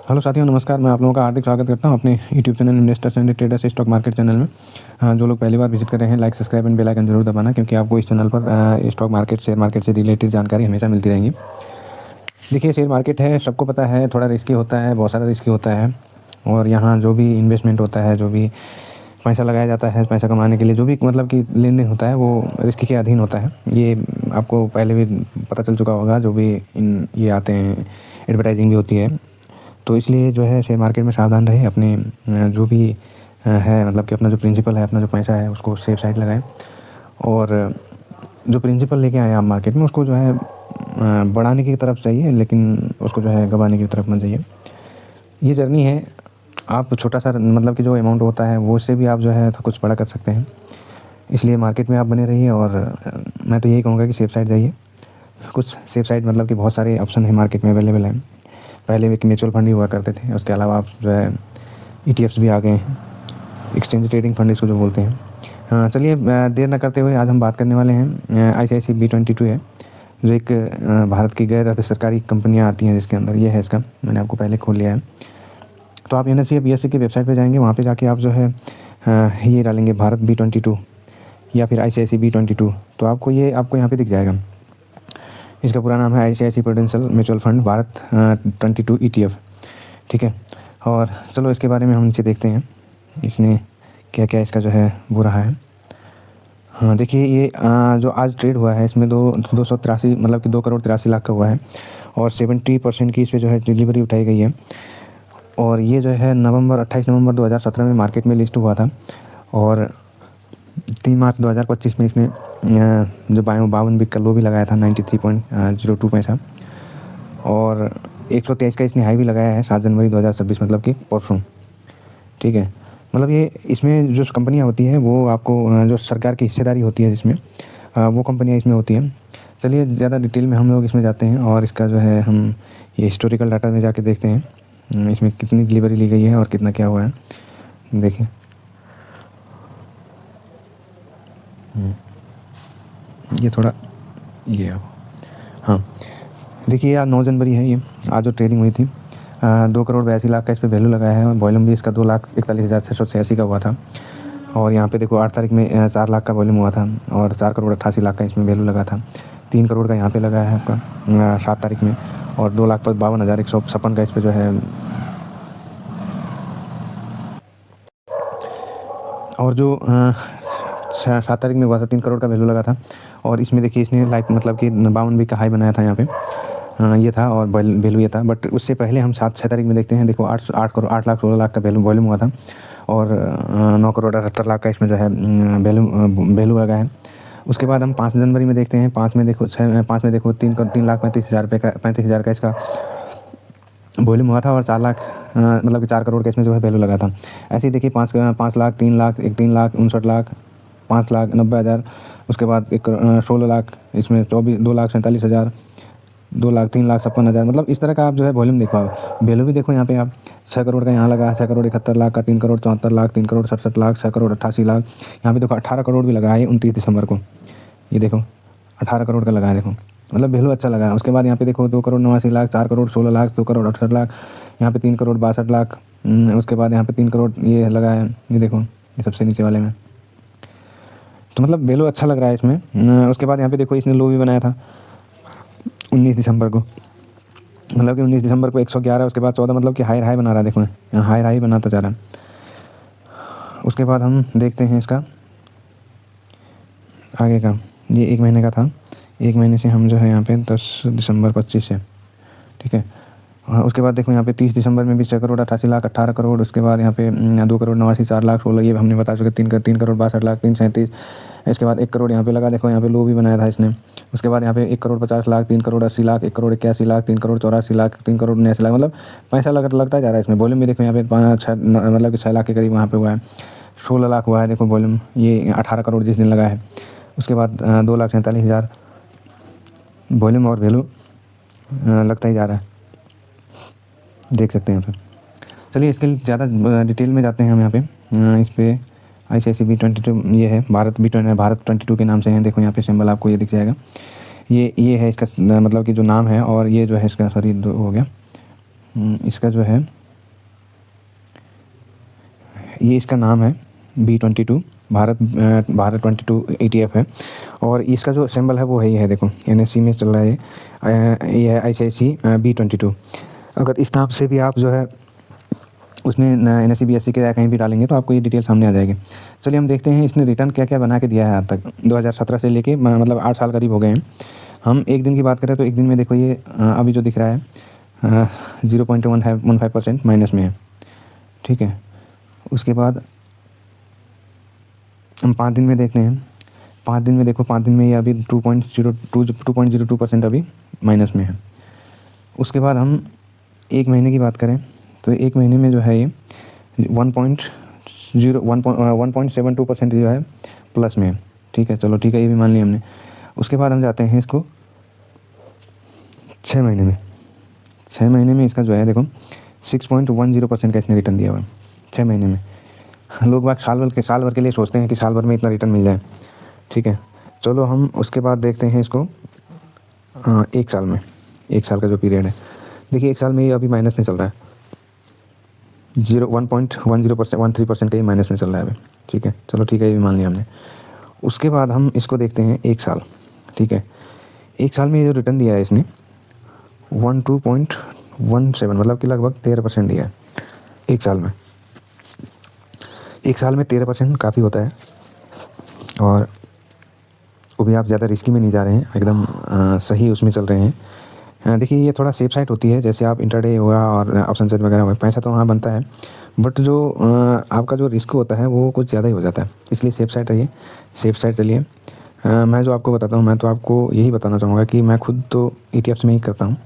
Hello साथियों, नमस्कार। मैं आप लोगों का हार्दिक स्वागत करता हूं अपने YouTube channel investors and traders stock market channel में। जो लोग पहली बार विजिट कर रहे हैं, like subscribe and bell icon जरूर दबाना, क्योंकि आपको इस चैनल पर स्टॉक मार्केट, शेयर मार्केट से रिलेटेड जानकारी हमेशा मिलती रहेंगी। देखिए, शेयर मार्केट है, सबको पता है, थोड़ा रिस्की होता है, बहुत सारा रिस्की होता है। और यहाँ जो भी इन्वेस्टमेंट होता है, जो भी पैसा लगाया जाता है पैसा कमाने के लिए, जो भी मतलब कि लेन देन होता है, वो रिस्क के अधीन होता है। ये आपको पहले भी पता चल चुका होगा। जो भी ये आते हैं, एडवर्टाइजिंग भी होती है, तो इसलिए जो है शेयर मार्केट में सावधान रहे। अपने जो भी है, मतलब कि अपना जो प्रिंसिपल है, अपना जो पैसा है, उसको सेफ साइड लगाएं। और जो प्रिंसिपल लेके आए आप मार्केट में, उसको जो है बढ़ाने की तरफ चाहिए, लेकिन उसको जो है गंवाने की तरफ मत जाइए। ये जर्नी है। आप छोटा सा मतलब कि जो अमाउंट होता है, वो उससे भी आप जो है तो कुछ बड़ा कर सकते हैं। इसलिए मार्केट में आप बने रहिए। और मैं तो यही कहूँगा कि सेफ साइड जाइए। कुछ सेफ साइड मतलब कि बहुत सारे ऑप्शन है मार्केट में अवेलेबल हैं। पहले एक म्यूचुअल फंड ही हुआ करते थे, उसके अलावा आप जो है ETFs भी आ गए हैं, एक्सचेंज ट्रेडिंग फंड इसको जो बोलते हैं। हाँ, चलिए देर न करते हुए आज हम बात करने वाले हैं ICICI B22 है, जो एक भारत की गैर अर्ध सरकारी कंपनियाँ आती हैं, जिसके अंदर ये है। इसका मैंने आपको पहले खोल लिया है। तो आप NSE या BSE की वेबसाइट पे जाएंगे, वहाँ पे जाके आप जो है ये डालेंगे भारत B22 या फिर ICICI B22, तो आपको यहाँ पे दिख जाएगा। इसका पूरा नाम है ICICI prudential mutual fund Bharat 22 ETF। ठीक है। और चलो इसके बारे में हम नीचे देखते हैं, इसने क्या क्या इसका जो है वो रहा है। हाँ, देखिए, ये जो आज ट्रेड हुआ है, इसमें 283 मतलब कि 2,83,00,000 का हुआ है। और 70% की इस पर जो है डिलीवरी उठाई गई है। और ये जो है 28 नवंबर 2017 में मार्केट में लिस्ट हुआ था। और 3 मार्च 2025 में इसने जो 52 का लो भी लगाया था 93.02 पैसा। और 123 का इसने हाई भी लगाया है 7 जनवरी 2026, मतलब कि परसों। ठीक है। मतलब ये इसमें जो कंपनियां होती हैं, वो आपको जो सरकार की हिस्सेदारी होती है जिसमें, वो कंपनियां इसमें होती हैं। चलिए ज़्यादा डिटेल में हम लोग इसमें जाते हैं, और इसका जो है हम ये हिस्टोरिकल डाटा में जाके देखते हैं इसमें कितनी डिलीवरी ली गई है और कितना क्या हुआ है। देखिए, ये थोड़ा ये हाँ, देखिए, आज 9 जनवरी है। ये आज जो ट्रेडिंग हुई थी 2,82,00,000 का इस पर वैल्यू लगाया है। और वॉल्यूम भी इसका 2,41,686 का हुआ था। और यहाँ पे देखो 8 तारीख में 4 लाख का वॉल्यूम हुआ था, और 4,88,00,000 का इसमें वैल्यू लगा था। 3 करोड़ का यहाँ पे लगा है आपका 7 तारीख में। और 2,52,156 का इस पर जो है, और जो 7 तारीख में हुआ था 3 करोड़ का वैल्यू लगा था। और इसमें देखिए, इसने लाइक मतलब कि 52 का हाई बनाया था यहाँ पे। ये था और वैल्यू ये था। बट उससे पहले हम 6 तारीख में देखते हैं। देखो 8,16,00,000 का वॉल्यूम हुआ था। और 9,78,00,000 का इसमें जो है वैल्यू लगा है। उसके बाद हम 5 जनवरी में देखते हैं। 5 में देखो 3,35,000 रुपये का 35,000 का इसका वॉल्यूम हुआ था। और 4 लाख मतलब कि 4 करोड़ का इसमें जो है वैल्यू लगा था। ऐसे ही देखिए 5 लाख, 3 लाख, 3,59,00,000, 5,90,000। उसके बाद 16 लाख, इसमें 2,47,000, 2 लाख, 3,56,000। मतलब इस तरह का आप जो है वॉल्यूम देखो। आप वैल्यू भी देखो, यहाँ पे आप 6 करोड़ का यहाँ लगा, 6,71,00,000 का, 3,74,00,000, 3,67,00,000, 6,68,00,000। यहाँ पे देखो 18 करोड़ भी लगा है 29 दिसंबर को। ये देखो 18 करोड़ का लगा है, देखो मतलब वैल्यू अच्छा लगा है। उसके बाद यहाँ पे देखो 2,89,00,000, 4 करोड़ 16 लाख, 2,68,00,000, यहाँ पे 3,62,00,000। उसके बाद यहाँ पे 3 करोड़ ये लगा है। ये देखो, ये सबसे नीचे वाले में, तो मतलब वैल्यू अच्छा लग रहा है इसमें। उसके बाद यहाँ पे देखो, इसने लो भी बनाया था 19 दिसंबर को, मतलब कि 19 दिसंबर को 111। उसके बाद 14, मतलब कि हाई बना रहा है। देखो यहाँ हाई बनाता जा रहा है। उसके बाद हम देखते हैं इसका आगे का। ये 1 महीने का था। 1 महीने से हम जो है यहाँ पे 10 दिसंबर 25 से। ठीक है। उसके बाद देखो यहाँ पे 30 दिसंबर में भी 6,88,00,000, 18 करोड़। उसके बाद यहाँ पे 2,89,00,000, 4 लाख 16, ये हमने बता चुके। 3,62,00,000, 3,37,00,000। इसके बाद 1 करोड़ यहाँ पे लगा। देखो यहाँ पे लो भी बनाया था इसने। उसके बाद यहाँ पे 1,50,00,000, 3,80,00,000, 1,81,00,000, 3,84,00,000, 3,79,00,000। मतलब पैसा लगता जा रहा है इसमें। वॉल्यूम भी देखो यहाँ पे 5-6 मतलब कि 6 लाख के करीब वहाँ पे हुआ है। 16 लाख हुआ है देखो वॉल्यूम। ये 18 करोड़ जिस दिन लगा है। उसके बाद 2,47,000 वॉल्यूम और वैल्यू लगता ही जा रहा है, देख सकते हैं फिर। चलिए इसके लिए ज़्यादा डिटेल में जाते हैं हम यहाँ पे। इस पर ICICI B22 ये है, भारत 22 के नाम से है। देखो यहाँ पे सिंबल आपको ये दिख जाएगा। ये है इसका मतलब कि जो नाम है। और ये जो है इसका, सॉरी, हो गया इसका जो है ये इसका नाम है B22 भारत 22 ETF है। और इसका जो सिंबल है वो है, ये है देखो, NSE में चल रहा है ये है ICICI B22। अगर इस नाम से भी आप जो है उसमें NSE BSE के कहीं भी डालेंगे तो आपको ये डिटेल सामने आ जाएगी। चलिए हम देखते हैं इसने रिटर्न क्या क्या बना के दिया है आज तक। 2017 से लेके मतलब 8 साल करीब हो गए हैं। हम एक दिन की बात करें तो एक दिन में देखो ये अभी जो दिख रहा है 0.15% माइनस में है, ठीक है। उसके बाद हम 5 दिन में देखते हैं। 5 दिन में देखो, 5 दिन में ये अभी 2.02% अभी माइनस में है। उसके बाद हम एक महीने की बात करें तो एक महीने में जो है ये 1.72% जो है प्लस में है, ठीक है। चलो ठीक है, ये भी मान लिया हमने। उसके बाद हम जाते हैं इसको 6 महीने में। 6 महीने में इसका जो है देखो 6.10% का इसने रिटर्न दिया हुआ है 6 महीने में। लोग बाग साल भर के लिए सोचते हैं कि साल भर में इतना रिटर्न मिल जाए, ठीक है। चलो हम उसके बाद देखते हैं इसको एक साल में। एक साल का जो पीरियड है, देखिए एक साल में ये अभी माइनस में चल रहा है, 1.13% का ये माइनस में चल रहा है अभी, ठीक है। चलो ठीक है, ये भी मान लिया हमने। उसके बाद हम इसको देखते हैं एक साल, ठीक है। एक साल में ये जो रिटर्न दिया है इसने 12.17 मतलब कि लगभग 13% दिया है एक साल में। एक साल में 13% काफ़ी होता है, और वो भी आप ज़्यादा रिस्की में नहीं जा रहे हैं, एकदम सही उसमें चल रहे हैं। देखिए ये थोड़ा सेफ साइड होती है, जैसे आप इंटरडे हुआ और ऑप्शन सेट वगैरह हुआ, पैसा तो वहाँ बनता है, बट जो आपका जो रिस्क होता है वो कुछ ज़्यादा ही हो जाता है। इसलिए सेफ साइड रहिए, सेफ साइड चलिए। मैं जो आपको बताता हूँ, मैं तो आपको यही बताना चाहूँगा कि मैं खुद तो ETFs में ही करता हूँ,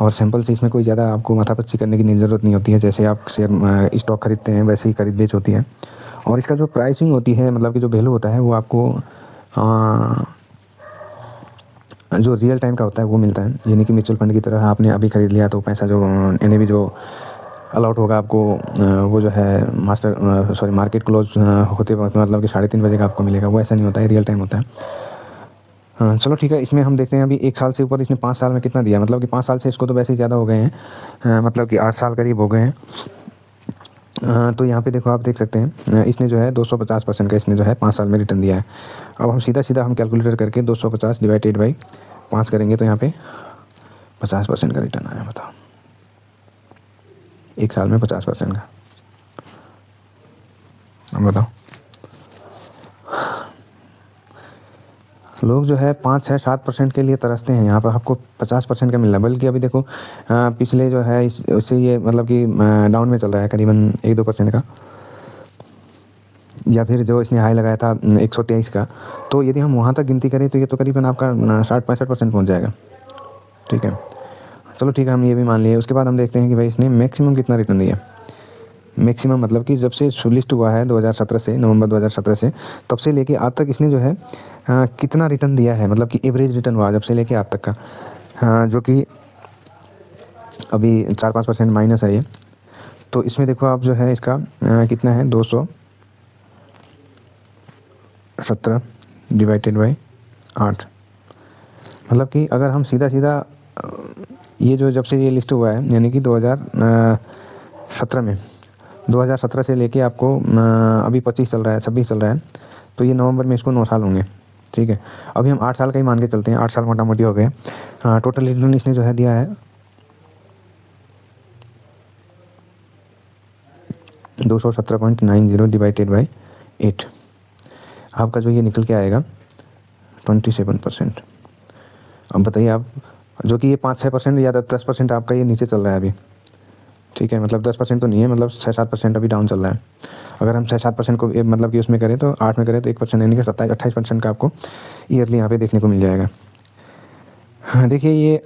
और सिंपल से इसमें कोई ज़्यादा आपको माथापच्ची करने की ज़रूरत नहीं होती है। जैसे आप शेयर स्टॉक खरीदते हैं वैसे ही खरीद बेच होती है। और इसका जो प्राइसिंग होती है, मतलब कि जो वैल्यू होता है वो आपको जो रियल टाइम का होता है वो मिलता है। ये नहीं कि म्यूचुअल फंड की तरह आपने अभी ख़रीद लिया तो पैसा जो NAV जो अलॉट होगा आपको वो जो है मार्केट क्लोज होते वक्त मतलब कि 3:30 बजे का आपको मिलेगा, वो ऐसा नहीं होता है, रियल टाइम होता है। हाँ चलो ठीक है, इसमें हम देखते हैं अभी एक साल से ऊपर इसने 5 साल में कितना दिया। मतलब कि 5 साल से इसको तो वैसे ही ज़्यादा हो गए हैं, मतलब कि 8 साल करीब हो गए हैं। तो यहाँ पे देखो, आप देख सकते हैं इसने जो है 250% का इसने जो है 5 साल में रिटर्न दिया है। अब हम सीधा हम कैलकुलेटर करके 250 डिवाइडेड बाई 5 करेंगे तो यहाँ पे 50% का रिटर्न आया। बताओ, एक साल में 50% का, अब बताओ। लोग जो है 5, 6, 7% के लिए तरसते हैं, यहाँ पर आपको 50% का मिल रहा है। बल्कि अभी देखो पिछले जो है उससे ये मतलब कि डाउन में चल रहा है करीबन 1-2% का, या फिर जो इसने हाई लगाया था 123 का, तो यदि हम वहाँ तक गिनती करें तो ये तो करीबन आपका 60-65% पहुँच जाएगा, ठीक है। चलो ठीक है, हम ये भी मान लिए। उसके बाद हम देखते हैं कि भाई इसने मैक्सिमम कितना रिटर्न दिया। मैक्सिमम मतलब कि जब से लिस्ट हुआ है 2017 से, नवंबर 2017 से, तब से लेके आज तक इसने जो है कितना रिटर्न दिया है, मतलब कि एवरेज रिटर्न हुआ जब से लेके आज तक का, जो कि अभी 4-5% माइनस है ये। तो इसमें देखो आप जो है इसका कितना है, 217 डिवाइडेड बाई 8। मतलब कि अगर हम सीधा ये जो जब से ये लिस्ट हुआ है यानी कि 2017 से लेके आपको अभी 25 चल रहा है, 26 चल रहा है, तो ये नवंबर में इसको 9 साल होंगे, ठीक है। अभी हम 8 साल का ही मान के चलते हैं, 8 साल मोटा मोटी हो गए। टोटल रिटर्न इसने जो है दिया है 217.90 डिवाइडेड बाई 8, आपका जो ये निकल के आएगा 27%। अब बताइए आप, जो कि ये 5-6% या 10% आपका ये नीचे चल रहा है अभी, ठीक है। मतलब 10% तो नहीं है, मतलब 6-7% अभी डाउन चल रहा है। अगर हम 6-7% को मतलब कि उसमें करें तो 8 में करें तो 1% यानी कि 27-28% का आपको ईयरली यहाँ पे देखने को मिल जाएगा। हाँ देखिए, ये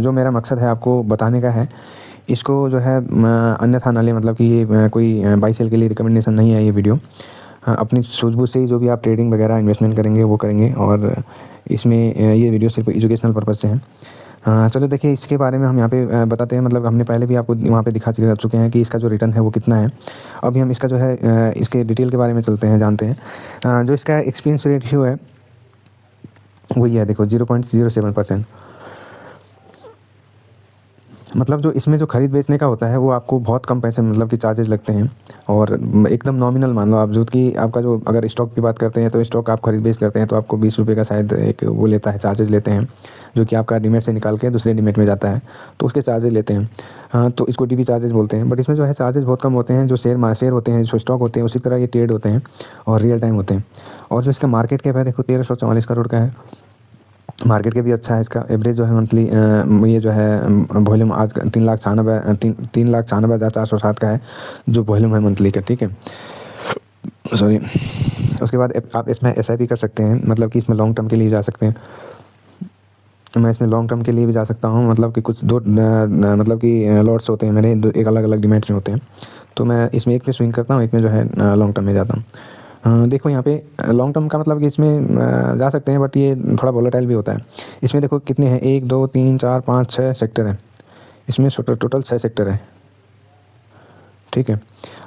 जो मेरा मकसद है आपको बताने का है, इसको जो है अन्यथा ना ले, मतलब कि ये कोई बाई सेल के लिए रिकमेंडेशन नहीं है ये वीडियो। अपनी सूझबूझ से ही जो भी आप ट्रेडिंग वगैरह इन्वेस्टमेंट करेंगे वो करेंगे, और इसमें ये वीडियो सिर्फ एजुकेशनल पर्पज़ से है। चलो देखिए, इसके बारे में हम यहाँ पे बताते हैं। मतलब हमने पहले भी आपको वहाँ पे दिखा चुके हैं कि इसका जो रिटर्न है वो कितना है। अभी हम इसका जो है इसके डिटेल के बारे में चलते हैं, जानते हैं। जो इसका एक्सपीरियंस रेशियो है वो ये है, देखो 0.07%। मतलब जो इसमें जो खरीद बेचने का होता है वो आपको बहुत कम पैसे मतलब कि चार्जेज लगते हैं, और एकदम नॉमिनल मान लो आप, जो कि आपका जो अगर स्टॉक की बात करते हैं तो स्टॉक आप खरीद बेच करते हैं तो आपको 20 रुपये का शायद एक वो लेता है, चार्जेज लेते हैं, जो कि आपका डीमेट से निकाल के दूसरे डीमेट में जाता है, तो उसके चार्जेज लेते हैं। हाँ, तो इसको डीबी चार्जेज बोलते हैं। बट इसमें जो है चार्जेज बहुत कम होते हैं। जो शेयर होते हैं, जो स्टॉक होते हैं, उसी तरह ये ट्रेड होते हैं और रियल टाइम होते हैं। और जो इसका मार्केट कैप है देखो 1344 करोड़ का है। मार्केट के भी अच्छा है। इसका एवरेज जो है मंथली ये जो है वॉल्यूम आज 3,96,407 का है जो वॉल्यूम है मंथली का, ठीक है, सॉरी। उसके बाद आप इसमें SIP कर सकते हैं, मतलब कि इसमें लॉन्ग टर्म के लिए जा सकते हैं। मैं इसमें लॉन्ग टर्म के लिए भी जा सकता हूँ, मतलब कि कुछ दो मतलब कि लॉट्स होते हैं मेरे, एक अलग अलग डिमेट्स में होते हैं, तो मैं इसमें एक में स्विंग करता हूँ, एक में जो है लॉन्ग टर्म में जाता हूँ। देखो यहाँ पे लॉन्ग टर्म का मतलब कि इसमें जा सकते हैं, बट ये थोड़ा वोलेटाइल भी होता है। इसमें देखो कितने हैं, 1 2 3 4 5 6 सेक्टर हैं। इसमें टोटल 6 सेक्टर है, ठीक है।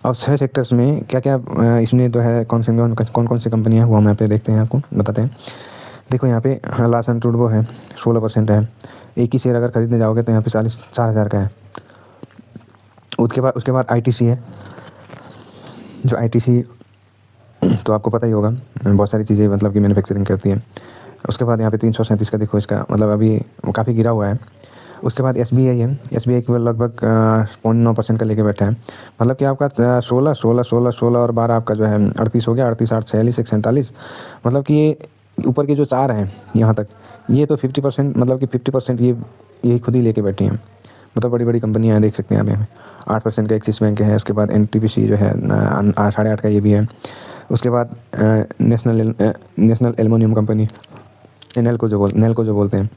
अब 6 सेक्टर्स में क्या क्या इसमें जो है कौन कौन सी कंपनियाँ, वो हम यहाँ पे देखते हैं, आपको बताते हैं। देखो यहाँ पे लार्सन टुडो है, 16% है। एक ही शेयर अगर खरीदने जाओगे तो यहाँ पे 4,000 का है। उसके बाद ITC है, जो ITC तो आपको पता ही होगा बहुत सारी चीज़ें मतलब कि मैन्युफैक्चरिंग करती है। उसके बाद यहाँ पे 337 का देखो, इसका मतलब अभी काफ़ी गिरा हुआ है। उसके बाद SBI है, SBI को लगभग 0.9% का लेके बैठा है। मतलब कि आपका 16 और 12 आपका जो है 38 हो गया, 38 8 46 147। मतलब कि ये ऊपर के जो 4 हैं यहाँ तक, ये तो 50% मतलब कि 50% ये खुद ही लेके बैठी हैं। मतलब बड़ी बड़ी कंपनियाँ हैं, देख सकते हैं आप यहाँ 8% का एक्सिस बैंक है। उसके बाद NTPC जो है 8.5 का ये भी है। उसके बाद नेशनल एल्युमिनियम कंपनी, नेल्को जो बोलते हैं,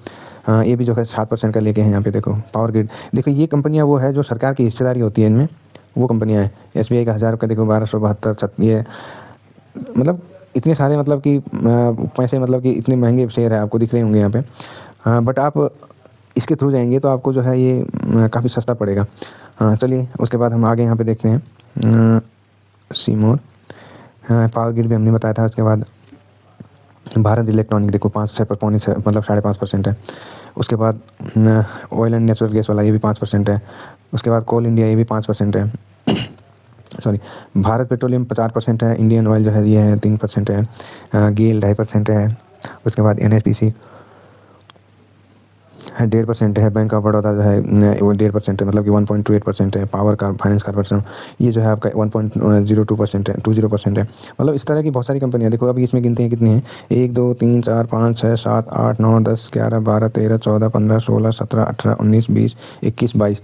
ये भी जो है 7% का लेके हैं। यहाँ पे देखो पावर ग्रिड, देखो ये कंपनियाँ वो है जो सरकार की हिस्सेदारी होती है इनमें, वो कंपनियाँ हैं। SBI का 1000 का देखो 1272, ये मतलब इतने सारे मतलब कि पैसे, मतलब कि इतने महंगे शेयर है, आपको दिख रहे होंगे यहाँ पे। बट आप इसके थ्रू जाएंगे तो आपको जो है ये काफ़ी सस्ता पड़ेगा। चलिए उसके बाद हम आगे यहाँ पे देखते हैं सीमोर, पावर ग्रिड भी हमने बताया था। उसके बाद भारत इलेक्ट्रॉनिक देखो 5 मतलब 5.5% है। उसके बाद ऑयल एंड नेचुरल गैस वाला ये भी 5% है। उसके बाद कोल इंडिया ये भी 5% है। सॉरी, भारत पेट्रोलियम 50% है। इंडियन ऑयल जो है ये है 3% है। गेल 2.5% है। उसके बाद NHPC 1.5% है। बैंक ऑफ बड़ौदा जो है वो 1.5% है, मतलब कि 1.28% है। पावर फाइनेंस कॉर्पोरेशन ये जो है आपका 1.02% है, 20% है। मतलब इस तरह की बहुत सारी कंपनियाँ देखो। अभी इसमें गिनते हैं कितनी हैं, 1 2 3 4 5 6 7 8 9 10 11 12 13 14 15 16 17 18 19 20 21 22।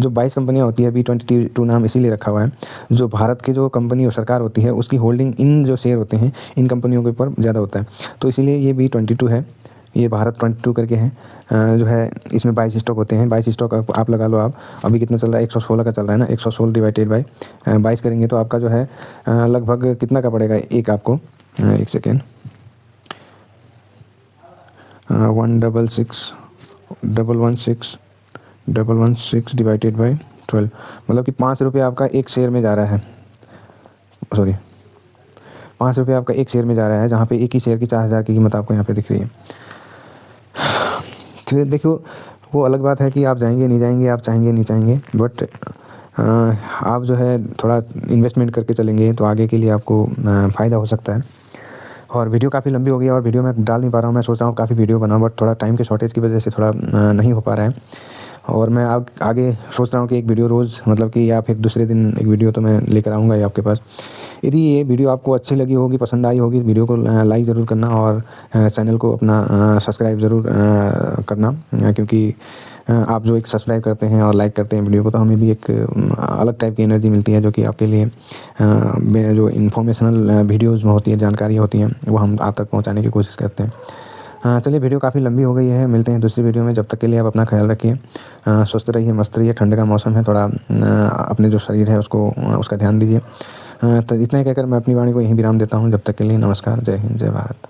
जो 22 कंपनियाँ होती है, B22 नाम इसीलिए रखा हुआ है। जो भारत के जो कंपनी और सरकार होती है उसकी होल्डिंग, इन जो शेयर होते हैं इन कंपनियों के ऊपर ज़्यादा होता है, तो इसीलिए ये B22 है। ये भारत 22 करके है। जो है इसमें 22 स्टॉक होते हैं। 22 स्टॉक आप लगा लो। आप अभी कितना चल रहा है, 116 का चल रहा है ना, 116 डिवाइडेड बाई 22 करेंगे तो आपका जो है लगभग कितना का पड़ेगा एक आपको, एक सेकेंड, 166 डिवाइडेड बाई 12, मतलब कि 5 रुपये आपका एक शेयर में जा रहा है। सॉरी, 5 रुपये आपका एक शेयर में जा रहा है, जहाँ पे एक ही शेयर की 4,000 की कीमत आपको यहाँ पे दिख रही है। तो देखो वो अलग बात है कि आप जाएंगे नहीं जाएंगे, आप चाहेंगे नहीं चाहेंगे, बट आप जो है थोड़ा इन्वेस्टमेंट करके चलेंगे तो आगे के लिए आपको फ़ायदा हो सकता है। और वीडियो काफ़ी लंबी हो गई और वीडियो मैं डाल नहीं पा रहा हूँ। मैं सोच रहा हूँ काफ़ी वीडियो बनाऊँ, बट थोड़ा टाइम के शॉर्टेज की वजह से थोड़ा नहीं हो पा रहा है। और मैं आगे सोच रहा हूँ कि एक वीडियो रोज़, मतलब कि या फिर दूसरे दिन एक वीडियो तो मैं लेकर आऊँगा ही आपके पास। यदि ये वीडियो आपको अच्छी लगी होगी, पसंद आई होगी, वीडियो को लाइक ज़रूर करना और चैनल को अपना सब्सक्राइब ज़रूर करना, क्योंकि आप जो एक सब्सक्राइब करते हैं और लाइक करते हैं वीडियो को, तो हमें भी एक अलग टाइप की एनर्जी मिलती है, जो कि आपके लिए जो इन्फॉर्मेशनल वीडियोज़ में होती है, जानकारी होती है, वो हम आप तक पहुँचाने की कोशिश करते हैं। चलिए वीडियो काफ़ी लंबी हो गई है, मिलते हैं दूसरी वीडियो में। जब तक के लिए आप अपना ख्याल रखिए, स्वस्थ रहिए, मस्त रहिए। ठंड का मौसम है, थोड़ा अपने जो शरीर है उसको उसका ध्यान दीजिए। तो इतना ही कहकर मैं अपनी वाणी को यहीं विराम देता हूँ। जब तक के लिए नमस्कार, जय हिंद, जय भारत।